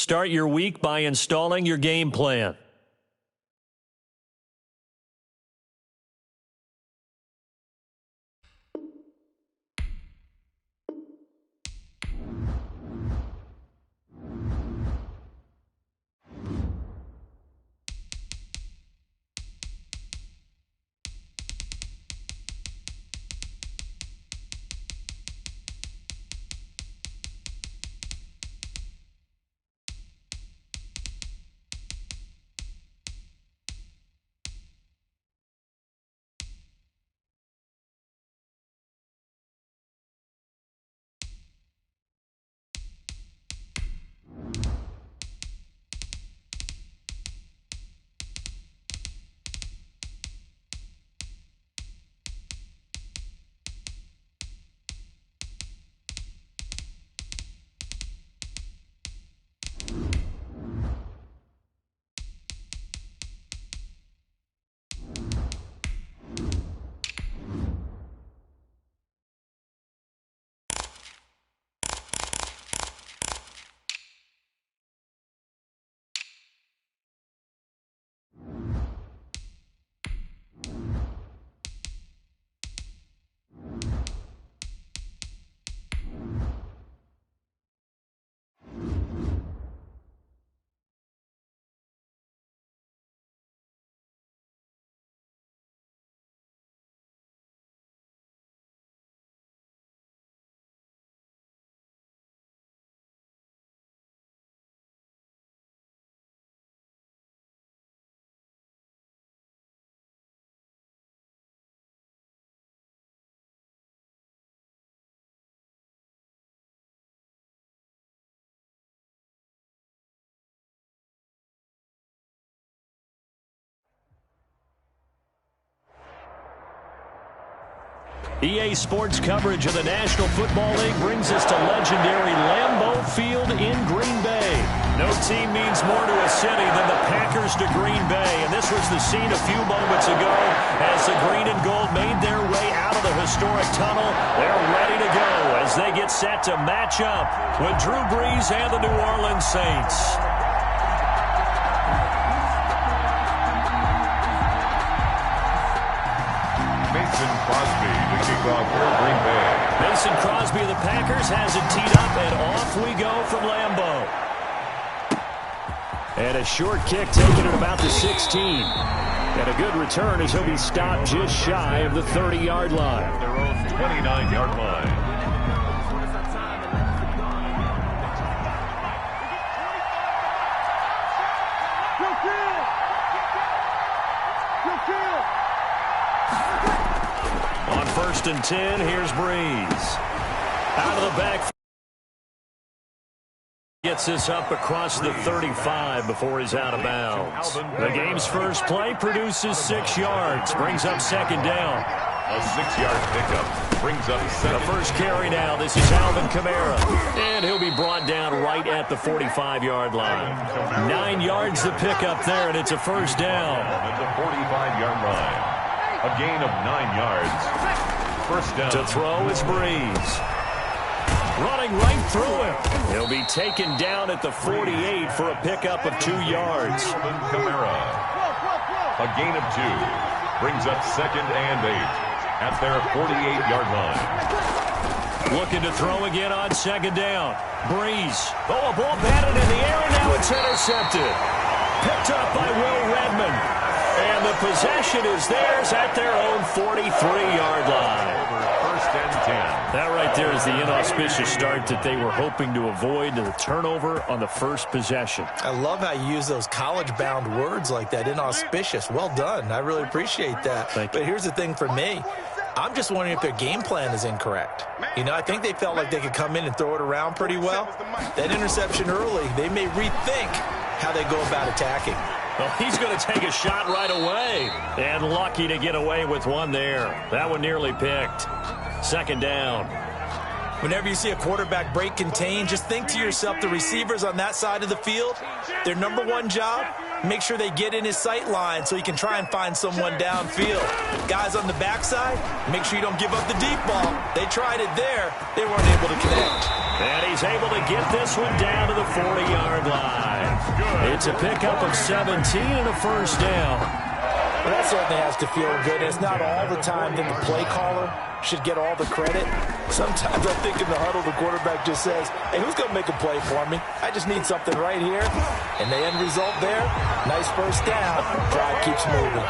Start your week by installing your game plan. EA Sports coverage of the National Football League brings us to legendary Lambeau Field in Green Bay. No team means more to a city than the Packers to Green Bay, and this was the scene a few moments ago as the green and gold made their way out of the historic tunnel. They're ready to go as they get set to match up with Drew Brees and the New Orleans Saints. Mason Crosby of the Packers has it teed up, and off we go from Lambeau. And a short kick taken at about the 16. And a good return as he'll be stopped just shy of the 30-yard line. Their own 29-yard line. On 1st and 10, here's Brees. Out of the back. Gets this up across the 35 before he's out of bounds. The game's first play produces 6 yards. Brings up 2nd down. A 6-yard pickup brings up 2nd. The first carry now. This is Alvin Kamara. And he'll be brought down right at the 45-yard line. 9 yards to pick up there, and it's a 1st down. At the 45-yard line. A gain of 9 yards. 1st down. To throw is Brees. Running right through him. He'll be taken down at the 48 for a pickup of 2 yards. Alvin Kamara. A gain of 2. Brings up 2nd and 8 at their 48-yard line. Looking to throw again on 2nd down. Brees. Oh, a ball batted in the air, and now it's intercepted. Picked up by Will Redmond. And the possession is theirs at their own 43-yard line. 1st and 10. That right there is the inauspicious start that they were hoping to avoid, the turnover on the first possession. I love how you use those college-bound words like that, inauspicious. Well done. I really appreciate that. Thank you. But here's the thing for me. I'm just wondering if their game plan is incorrect. You know, I think they felt like they could come in and throw it around pretty well. That interception early, they may rethink how they go about attacking. Well, he's going to take a shot right away. And lucky to get away with one there. That one nearly picked. 2nd down. Whenever you see a quarterback break contain, just think to yourself, the receivers on that side of the field, their number one job, make sure they get in his sight line so he can try and find someone downfield. Guys on the backside, make sure you don't give up the deep ball. They tried it there. They weren't able to connect. And he's able to get this one down to the 40-yard line. It's a pickup of 17 and a first down. Well, that certainly has to feel good. It's not all the time that the play caller should get all the credit. Sometimes I think in the huddle, the quarterback just says, hey, who's going to make a play for me? I just need something right here. And the end result there, nice first down. Drive keeps moving.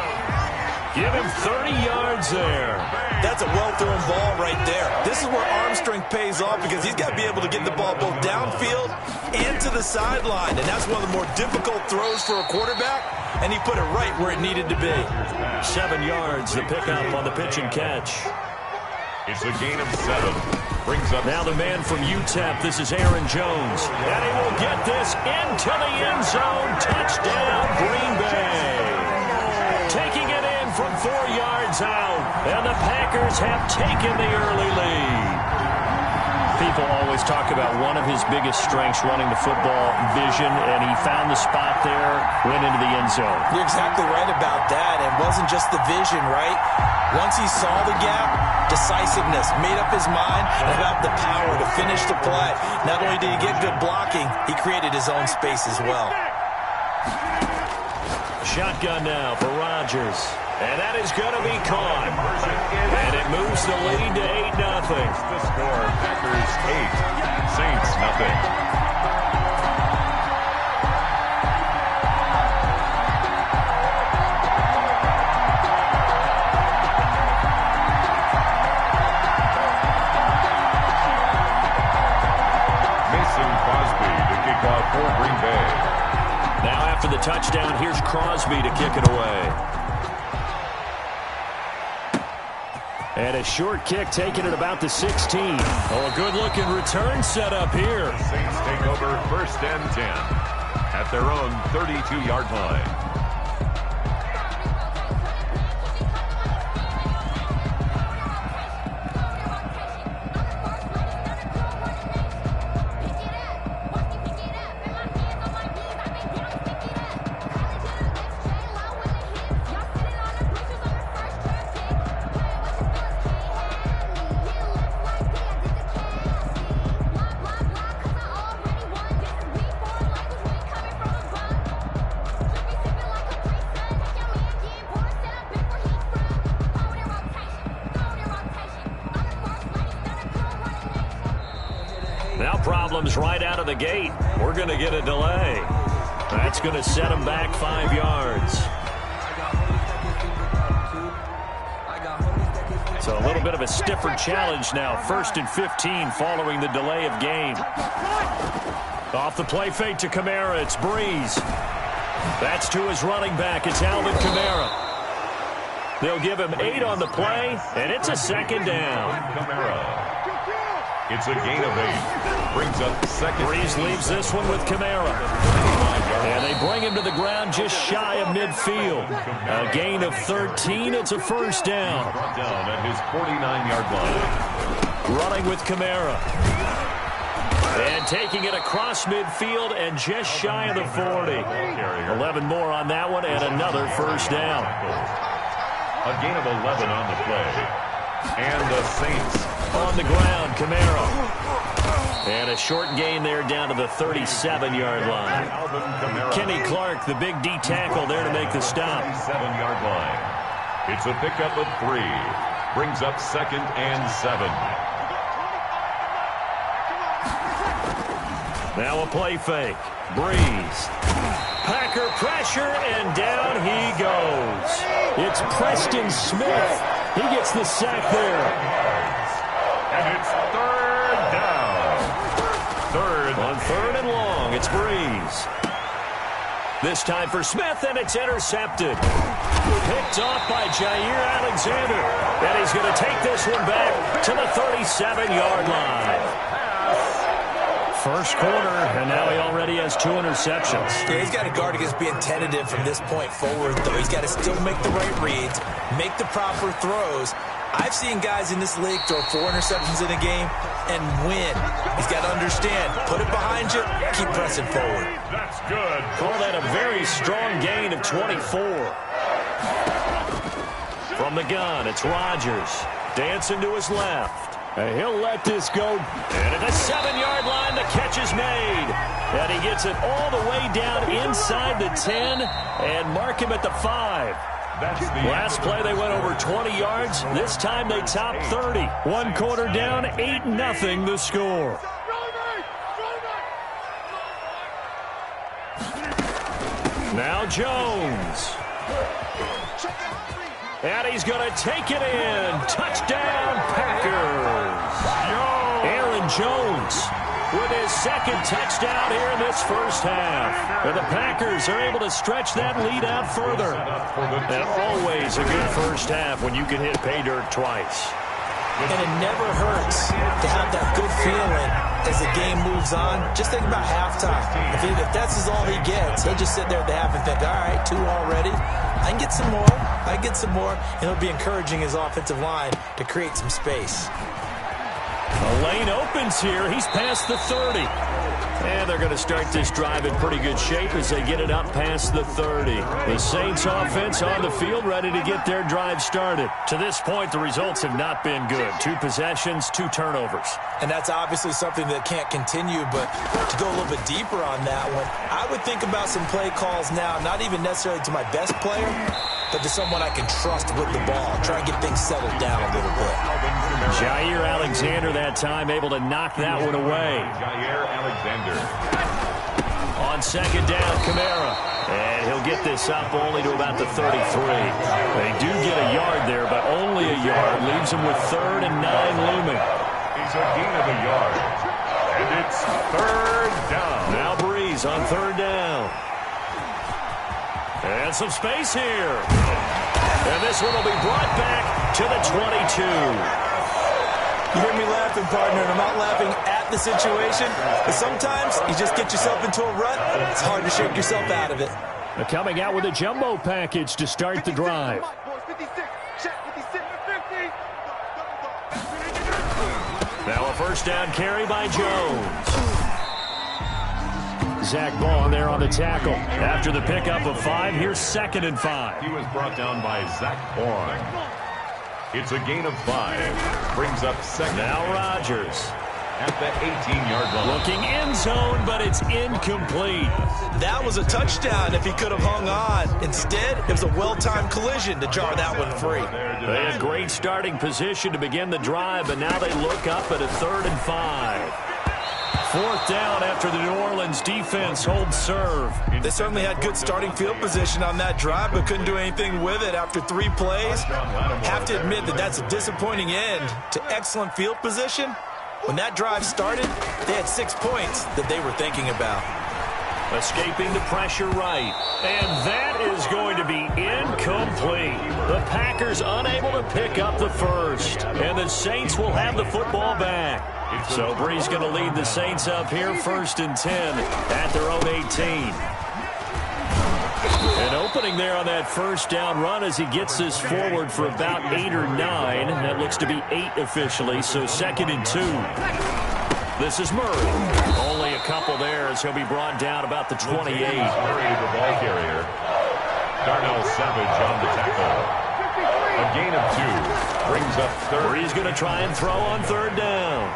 Give him 30 yards there. That's a well-thrown ball right there. This is where arm strength pays off because he's got to be able to get the ball both downfield and to the sideline. And that's one of the more difficult throws for a quarterback, and he put it right where it needed to be. 7 yards, the pickup on the pitch and catch. It's a gain of 7. Brings up now the man from UTEP. This is Aaron Jones. And he will get this into the end zone. Touchdown, Green Bay. Taking it in from 4 yards out. And the Packers have taken the early lead. People always talk about one of his biggest strengths running the football, vision, and he found the spot there, went into the end zone. You're exactly right about that. It wasn't just the vision, right? Once he saw the gap, decisiveness, made up his mind, and about the power to finish the play. Not only did he get good blocking, he created his own space as well. Shotgun now for Rodgers. And that is going to be caught. And it moves the lead to 8-0. The score, Packers 8, Saints nothing. Mason Crosby to kick off for Green Bay. Now after the touchdown, here's Crosby to kick it away. And a short kick taken at about the 16. Oh, a good-looking return set up here. The Saints take over 1st and 10 at their own 32-yard line. Problems right out of the gate. We're going to get a delay. That's going to set them back 5 yards. So a little bit of a stiffer challenge now. 1st and 15 following the delay of game. Off the play fake to Kamara. It's Breeze. That's to his running back. It's Alvin Kamara. They'll give him 8 on the play, and it's a 2nd down. Kamara. It's a gain of 8. Brings up 2nd. Breeze leaves this one with Kamara. And they bring him to the ground just shy of midfield. A gain of 13. It's a 1st down. Brought down at his 49-yard line. Running with Kamara. And taking it across midfield and just shy of the 40. 11 more on that one and another 1st down. A gain of 11 on the play. And the Saints on the ground, Kamara. And a short gain there down to the 37-yard line. Kenny Clark, the big D tackle there to make the stop. 37-yard line. It's a pickup of 3. Brings up 2nd and 7. Now a play fake. Breeze. Packer pressure, and down he goes. It's Preston Smith. He gets the sack there. And it's 3rd down. 3rd. On 3rd and long, it's Breeze. This time for Smith, and it's intercepted. Picked off by Jair Alexander. And he's going to take this one back to the 37-yard line. First quarter, and now he already has 2 interceptions. Yeah, he's got to guard against being tentative from this point forward, though. He's got to still make the right reads, make the proper throws. I've seen guys in this league throw 4 interceptions in a game and win. He's got to understand, put it behind you, keep pressing forward. That's good. Call that a very strong gain of 24. From the gun, it's Rodgers. Dancing to his left. And he'll let this go. And at the 7-yard catch is made. And he gets it all the way down inside the 10 and mark him at the 5. Last play, they went over 20 yards. This time, they topped 30. One quarter down, 8-0 the score. Now Jones. And he's going to take it in. Touchdown, Packers. Aaron Jones with his second touchdown here in this first half. And the Packers are able to stretch that lead out further. And always a good first half when you can hit pay dirt twice. And it never hurts to have that good feeling as the game moves on. Just think about halftime. If that's all he gets, he'll just sit there at the half and think, all right, 2 already. I can get some more. I can get some more. And it'll be encouraging his offensive line to create some space. The lane opens here. He's past the 30. And they're going to start this drive in pretty good shape as they get it up past the 30. The Saints offense on the field ready to get their drive started. To this point, the results have not been good. 2 possessions, 2 turnovers. And that's obviously something that can't continue, but to go a little bit deeper on that one, I would think about some play calls now, not even necessarily to my best player, but to someone I can trust with the ball. Try and get things settled down a little bit. Jair Alexander that time able to knock that one away. Jair Alexander. On second down, Kamara. And he'll get this up only to about the 33. They do get a yard there, but only a yard. Leaves them with 3rd and 9 looming. It's a gain of a yard. And it's 3rd down. Now Breeze on 3rd down. And some space here. And this one will be brought back to the 22. You hear me laughing, partner, and I'm not laughing at the situation. But sometimes you just get yourself into a rut. It's hard to shake yourself out of it. They're coming out with a jumbo package to start the drive. Now a first down carry by Jones. Zach Bond there on the tackle. After the pickup of 5, here's 2nd and 5. He was brought down by Zach Bond. It's a gain of 5. Brings up 2nd. Now Rodgers. At the 18-yard line. Looking end zone, but it's incomplete. That was a touchdown if he could have hung on. Instead, it was a well-timed collision to jar that one free. They had great starting position to begin the drive, but now they look up at a 3rd and 5. 4th down after the New Orleans defense holds serve. They certainly had good starting field position on that drive, but couldn't do anything with it after 3 plays. Have to admit that that's a disappointing end to excellent field position. When that drive started, they had 6 points that they were thinking about. Escaping the pressure right. And that is going to be incomplete. The Packers unable to pick up the first. And the Saints will have the football back. So Bree's going to lead the Saints up here 1st and 10 at their own 18. An opening there on that first down run as he gets this forward for about 8 or 9. That looks to be 8 officially, so 2nd and 2. This is Murray. Only a couple there as he'll be brought down about the 28. Murray, the ball carrier. Darnell Savage on the tackle. A gain of 2. Brings up 3rd. Bree's going to try and throw on 3rd down.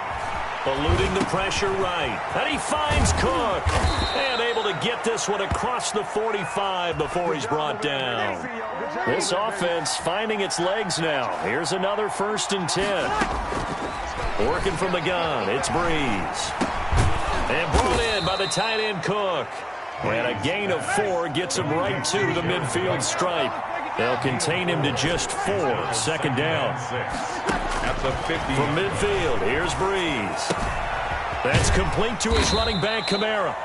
Eluding the pressure right. And he finds Cook. And able to get this one across the 45 before he's brought down. This offense finding its legs now. Here's another 1st and 10. Working from the gun. It's Breeze. And brought in by the tight end Cook. And a gain of 4 gets him right to the midfield stripe. They'll contain him to just 4. 2nd down. At the 50. From midfield, here's Breeze. That's complete to his running back, Kamara.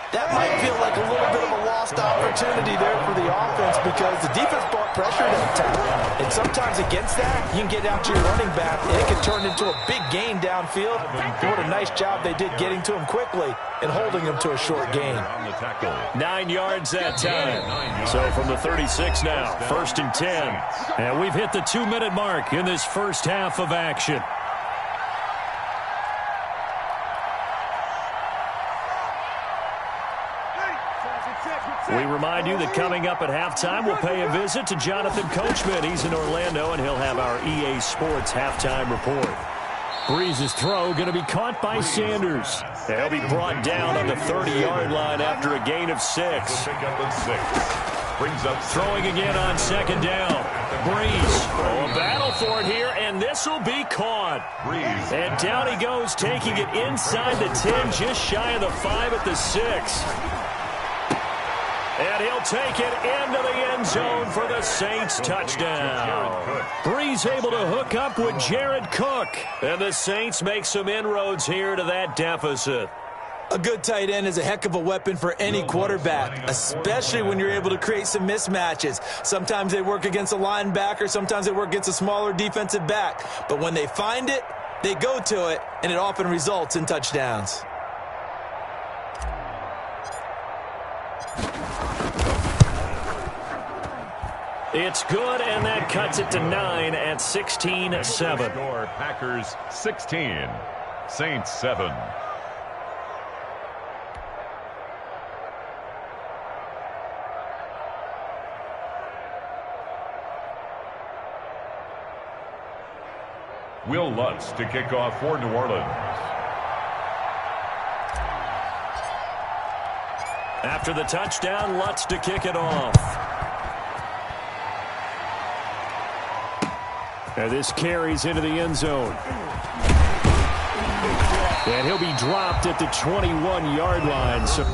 That might feel like a little bit of a lost opportunity there for the offense because the defense brought pressure that time. And sometimes against that, you can get out to your running back, and it can turn into a big gain downfield. And what a nice job they did getting to him quickly and holding him to a short gain. 9 yards that time. So from the 36 now, 1st and 10. And we've hit the 2-minute mark in this first half of action. We remind you that coming up at halftime, we'll pay a visit to Jonathan Coachman. He's in Orlando, and he'll have our EA Sports halftime report. Breeze's throw going to be caught by Sanders. He'll be brought down on the 30-yard line after a gain of 6. Pick up at 6. Brings up throwing again on second down. Breeze. Oh, a battle for it here, and this will be caught. Breeze. And down he goes, taking it inside the 10, just shy of the 5 at the 6. And he'll take it into the end zone for the Saints touchdown. Breeze able to hook up with Jared Cook. And the Saints make some inroads here to that deficit. A good tight end is a heck of a weapon for any quarterback, especially when you're able to create some mismatches. Sometimes they work against a linebacker, sometimes they work against a smaller defensive back. But when they find it, they go to it, and it often results in touchdowns. It's good, and that cuts it to 9 at 16-7. Packers 16, Saints 7. Will Lutz to kick off for New Orleans. After the touchdown, Lutz to kick it off. And this carries into the end zone. And he'll be dropped at the 21-yard line. So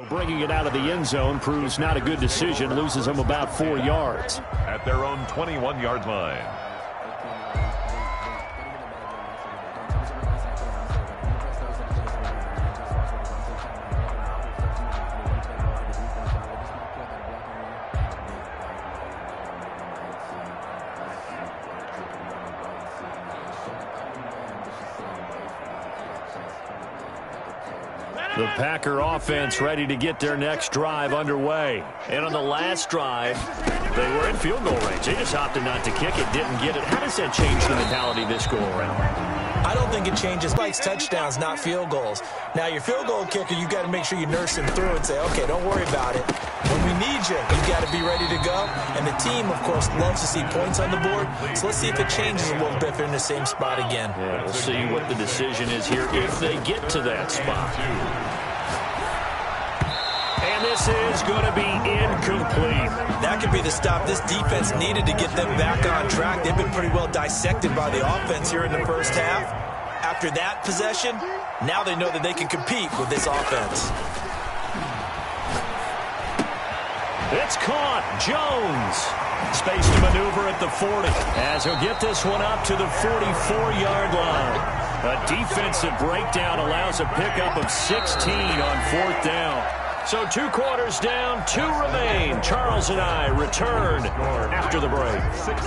bringing it out of the end zone proves not a good decision. Loses them about 4 yards. At their own 21-yard line. The Packer offense ready to get their next drive underway. And on the last drive, they were in field goal range. They just opted not to kick it, didn't get it. How does that change the mentality this go around? I don't think it changes. Likes touchdowns, not field goals. Now, your field goal kicker, you got to make sure you nurse him through and say, okay, don't worry about it. When we need you, you got to be ready to go. And the team, of course, loves to see points on the board. So let's see if it changes a little bit if they're in the same spot again. Yeah, we'll see what the decision is here if they get to that spot. And this is going to be incomplete. That could be the stop this defense needed to get them back on track. They've been pretty well dissected by the offense here in the first half. After that possession, now they know that they can compete with this offense. It's caught. Jones. Space to maneuver at the 40 as he'll get this one up to the 44-yard line. A defensive breakdown allows a pickup of 16 on 4th down. So 2 quarters down, 2 remain. Charles and I return after the break.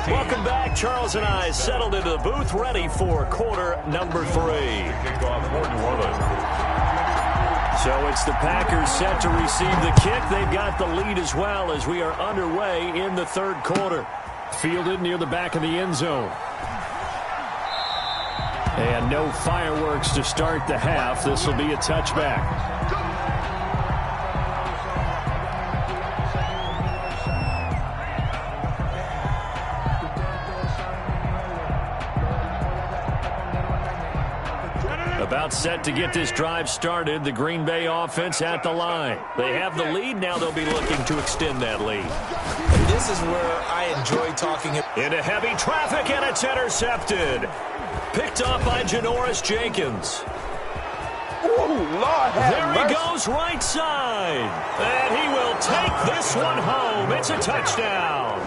Welcome back. Charles and I settled into the booth, ready for quarter number 3. Kickoff for New Orleans. So it's the Packers set to receive the kick. They've got the lead as well as we are underway in the 3rd quarter. Fielded near the back of the end zone. And no fireworks to start the half. This will be a touchback. About set to get this drive started. The Green Bay offense at the line. They have the lead. Now they'll be looking to extend that lead. This is where I enjoy talking. Into heavy traffic, and it's intercepted. Picked off by Janoris Jenkins. Ooh, Lord have mercy. There he goes right side. And he will take this one home. It's a touchdown.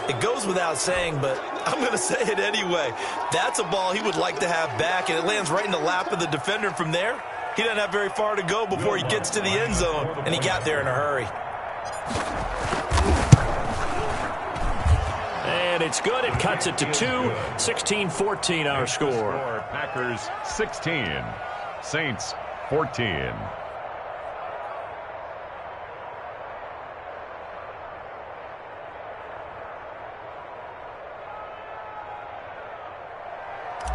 It goes without saying, but I'm going to say it anyway. That's a ball he would like to have back, and it lands right in the lap of the defender. From there, he doesn't have very far to go before he gets to the end zone, and he got there in a hurry. and it's good. It cuts it to 2. 16-14 our score. Packers 16, Saints 14.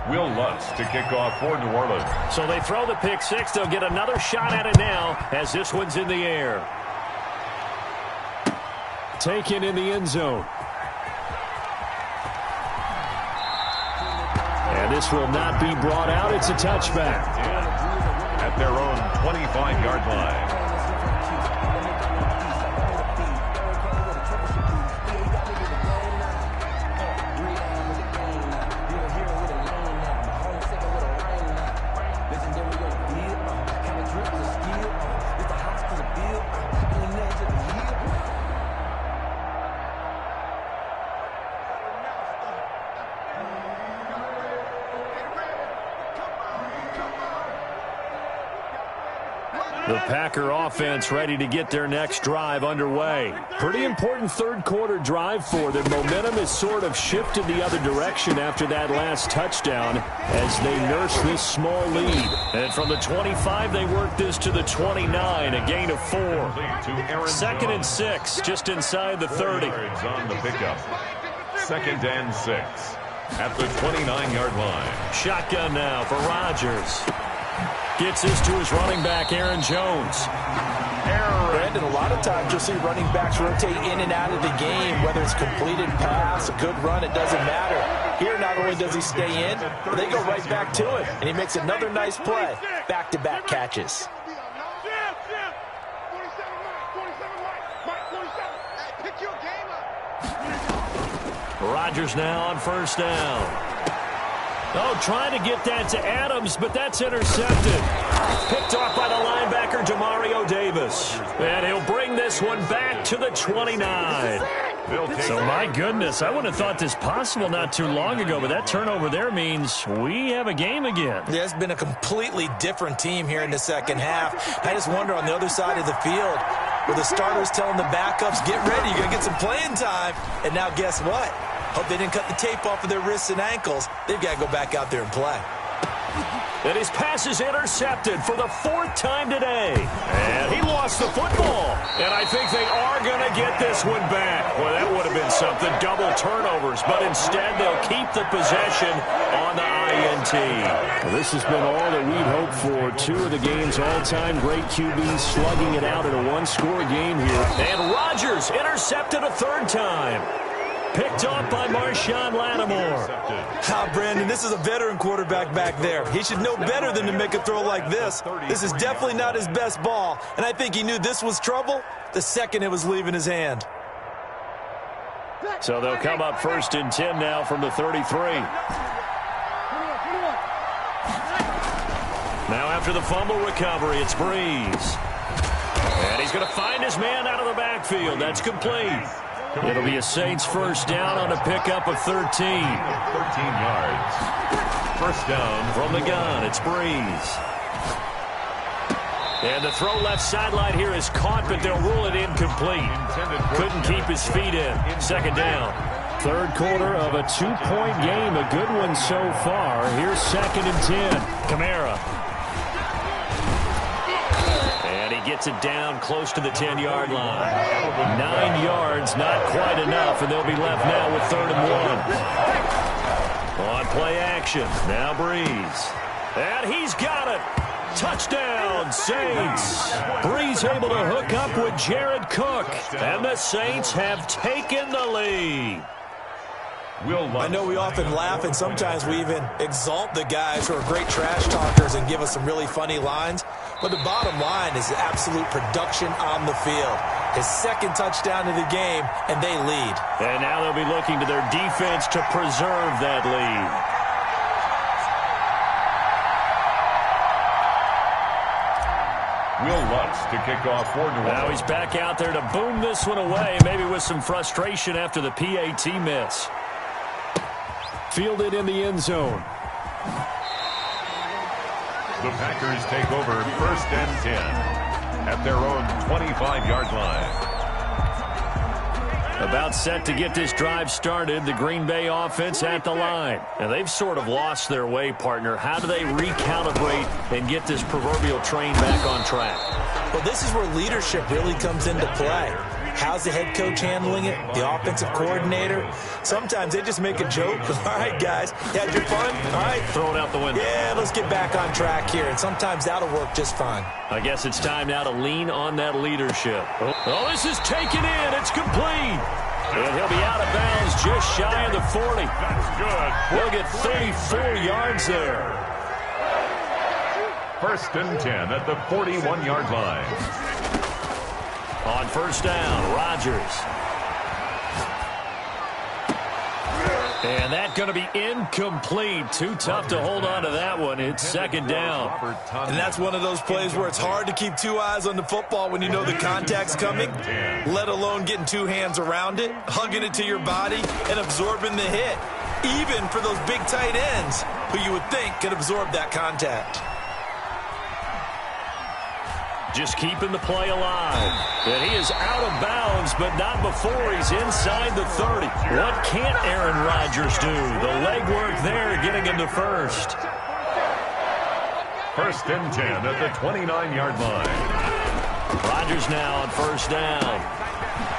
Will Lutz to kick off for New Orleans. So they throw the pick six. They'll get another shot at it now as this one's in the air. Taken in the end zone. And this will not be brought out. It's a touchback. At their own 25-yard line. The Packer offense ready to get their next drive underway. Pretty important third quarter drive for them. Momentum has sort of shifted the other direction after that last touchdown as they nurse this small lead. And from the 25, they work this to the 29, a gain of 4. 2nd and 6, just inside the 30. On the pickup. 2nd and 6 at the 29-yard line. Shotgun now for Rodgers. Gets this to his running back, Aaron Jones. Brandon, a lot of times you'll see running backs rotate in and out of the game, whether it's completed pass, a good run, it doesn't matter. Here, not only does he stay in, but they go right back to him, and he makes another nice play. Back-to-back catches. Rodgers now on first down. Oh, trying to get that to Adams, but that's intercepted. Picked off by the linebacker, Demario Davis. And he'll bring this one back to the 29. So, my goodness, I wouldn't have thought this possible not too long ago, but that turnover there means we have a game again. Yeah, it's been a completely different team here in the second half. I just wonder on the other side of the field, where the starters telling the backups, get ready, you're going to get some playing time. And now guess what? Hope they didn't cut the tape off of their wrists and ankles. They've got to go back out there and play. And his pass is intercepted for the 4th time today. And he lost the football. And I think they are going to get this one back. Well, that would have been something. Double turnovers. But instead, they'll keep the possession on the INT. Well, this has been all that we'd hoped for. 2 of the game's all-time great QBs slugging it out in a one-score game here. And Rodgers intercepted a 3rd time. Picked off by Marshawn Lattimore. Brandon, this is a veteran quarterback back there. He should know better than to make a throw like this. This is definitely not his best ball, and I think he knew this was trouble the second it was leaving his hand. So they'll come up 1st and 10 now from the 33. Now after the fumble recovery, it's Breeze. And he's going to find his man out of the backfield. That's complete. It'll be a Saints first down on a pickup of 13. 13 yards. First down from the gun. It's Breeze. And the throw left sideline here is caught, but they'll rule it incomplete. Couldn't keep his feet in. 2nd down. 3rd quarter of a 2-point game. A good one so far. Here's 2nd and 10. Kamara. Gets it down close to the 10-yard line. 9 yards, not quite enough, and they'll be left now with 3rd and 1. On play action, now Breeze. And he's got it. Touchdown, Saints. Breeze able to hook up with Jared Cook. And the Saints have taken the lead. I know we often laugh and sometimes we even exalt the guys who are great trash talkers and give us some really funny lines. But the bottom line is absolute production on the field. His 2nd touchdown of the game, and they lead. And now they'll be looking to their defense to preserve that lead. Will Lutz to kick off for New Orleans. Now he's back out there to boom this one away, maybe with some frustration after the PAT miss. Fielded in the end zone. The Packers take over 1st and 10 at their own 25-yard line. About set to get this drive started, the Green Bay offense at the line. And they've sort of lost their way, partner. How do they recalibrate and get this proverbial train back on track? Well, this is where leadership really comes into play. How's the head coach handling it? The offensive coordinator? Sometimes they just make a joke. All right, guys, you had your fun? All right. Throw it out the window. Yeah, let's get back on track here. And sometimes that'll work just fine. I guess it's time now to lean on that leadership. Oh, this is taken in. It's complete. And he'll be out of bounds just shy of the 40. That's good. He'll get 34 yards there. First and 10 at the 41-yard line. On first down, Rodgers. And that's going to be incomplete. Too tough to hold on to that one. It's second down. And that's one of those plays where it's hard to keep two eyes on the football when you know the contact's coming, let alone getting two hands around it, hugging it to your body, and absorbing the hit, even for those big tight ends who you would think could absorb that contact. Just keeping the play alive. And he is out of bounds, but not before he's inside the 30. What can't Aaron Rodgers do? The legwork there getting him to first. First and 10 at the 29-yard line. Rodgers now on first down.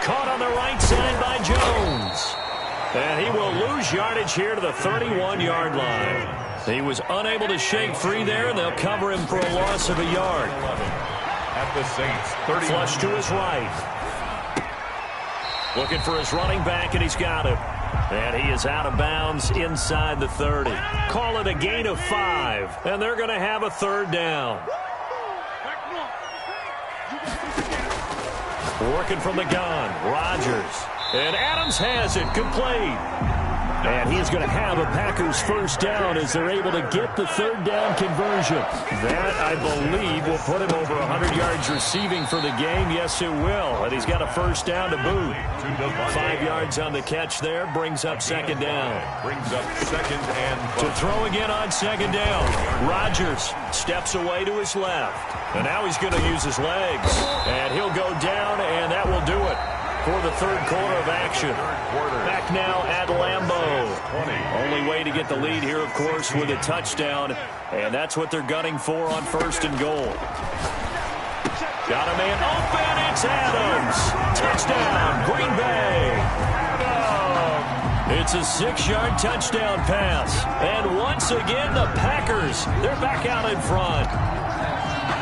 Caught on the right side by Jones. And he will lose yardage here to the 31-yard line. He was unable to shake free there, and they'll cover him for a loss of a yard. At the Saints, 30. Flush to his right. Looking for his running back, and he's got him. And he is out of bounds inside the 30. Call it a gain of 5, and they're going to have a third down. Working from the gun, Rodgers. And Adams has it, complete. And he's going to have a Packers first down as they're able to get the third down conversion. That, I believe, will put him over 100 yards receiving for the game. Yes, it will. And he's got a first down to boot. 5 yards on the catch there. Brings up second down. Brings up second and 5. To throw again on second down. Rodgers steps away to his left. And now he's going to use his legs. And he'll go down, and that will do it for the third quarter of action. Back now at Lambeau. Only way to get the lead here, of course, with a touchdown. And that's what they're gunning for on first and goal. Got a man open. It's Adams. Touchdown, Green Bay. It's a 6-yard touchdown pass. And once again, the Packers, they're back out in front.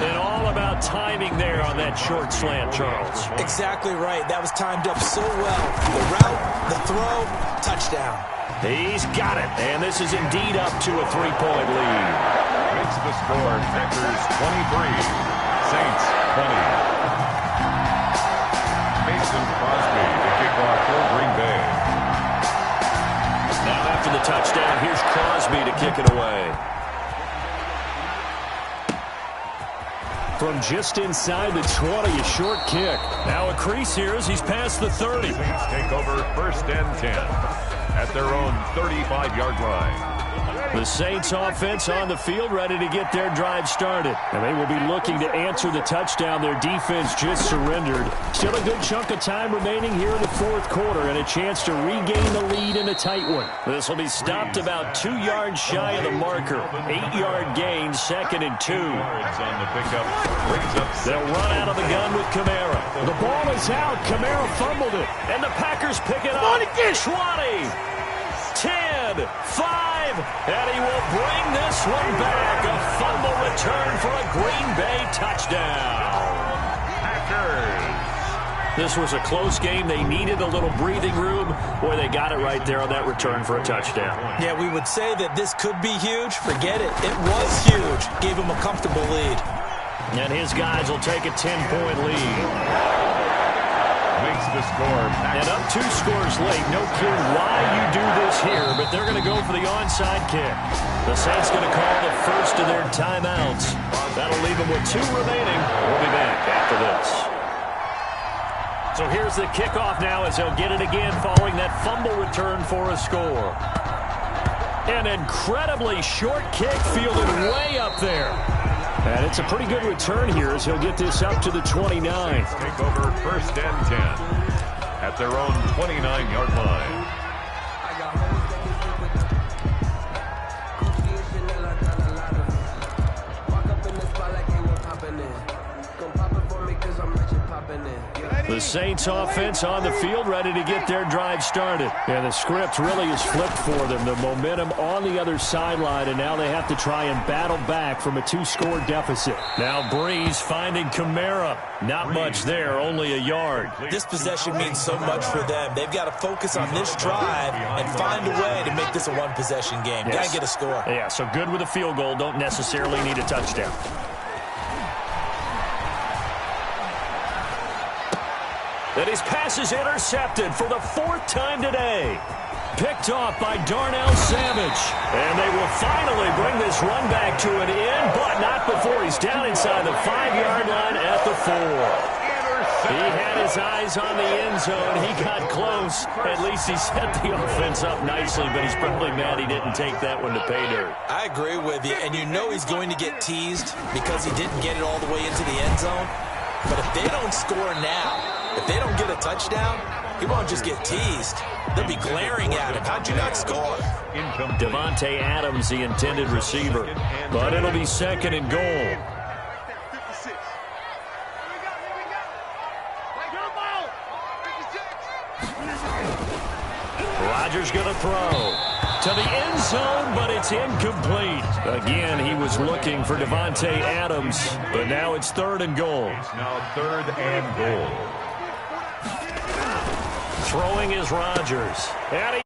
And all about timing there on that short slant, Charles. Exactly right. That was timed up so well. The route, the throw, touchdown. He's got it. And this is indeed up to a 3-point lead. Makes the score Packers 23, Saints 20. Mason Crosby to kick off for Green Bay. Now after the touchdown, here's Crosby to kick it away. From just inside the 20, a short kick. Now a crease here as he's past the 30. Saints take over first and 10 at their own 35-yard line. The Saints offense on the field ready to get their drive started. And they will be looking to answer the touchdown their defense just surrendered. Still a good chunk of time remaining here in the fourth quarter and a chance to regain the lead in a tight one. This will be stopped about 2 yards shy of the marker. 8-yard gain, second and 2. Yards on the pickup. They'll run out of the gun with Kamara. The ball is out. Kamara fumbled it. And the Packers pick it up. Schwani. 10, 5, and he will bring this one back. A fumble return for a Green Bay touchdown. Packers. This was a close game. They needed a little breathing room. Boy, they got it right there on that return for a touchdown. Yeah, we would say that this could be huge. Forget it. It was huge. Gave him a comfortable lead. And his guys will take a 10-point lead. Makes the score. And up 2 scores late. No clue why you do this here, but they're going to go for the onside kick. The Saints going to call the first of their timeouts. That'll leave them with 2 remaining. We'll be back after this. So here's the kickoff now as they'll get it again following that fumble return for a score. An incredibly short kick fielded way up there. And it's a pretty good return here as he'll get this up to the 29. Take over first and 10 at at their own 29-yard line. The Saints offense on the field, ready to get their drive started. And the script really is flipped for them. The momentum on the other sideline, and now they have to try and battle back from a 2-score deficit. Now Breeze finding Kamara. Not much there, only a yard. This possession means so much for them. They've got to focus on this drive and find a way to make this a one-possession game. Yes. Got to get a score. Yeah, so good with a field goal. Don't necessarily need a touchdown. And his pass is intercepted for the 4th time today. Picked off by Darnell Savage. And they will finally bring this run back to an end, but not before he's down inside the 5-yard line at the 4. He had his eyes on the end zone. He got close. At least he set the offense up nicely, but he's probably mad he didn't take that one to pay dirt. I agree with you, and you know he's going to get teased because he didn't get it all the way into the end zone. But if they don't score now, if they don't get a touchdown, he won't just get teased. They'll be glaring at him. How'd you not score? Davante Adams, the intended receiver. But it'll be 2nd and goal. Rodgers going to throw to the end zone, but it's incomplete. Again, he was looking for Davante Adams, but now it's 3rd and goal. Now 3rd and goal. Throwing is Rodgers. And he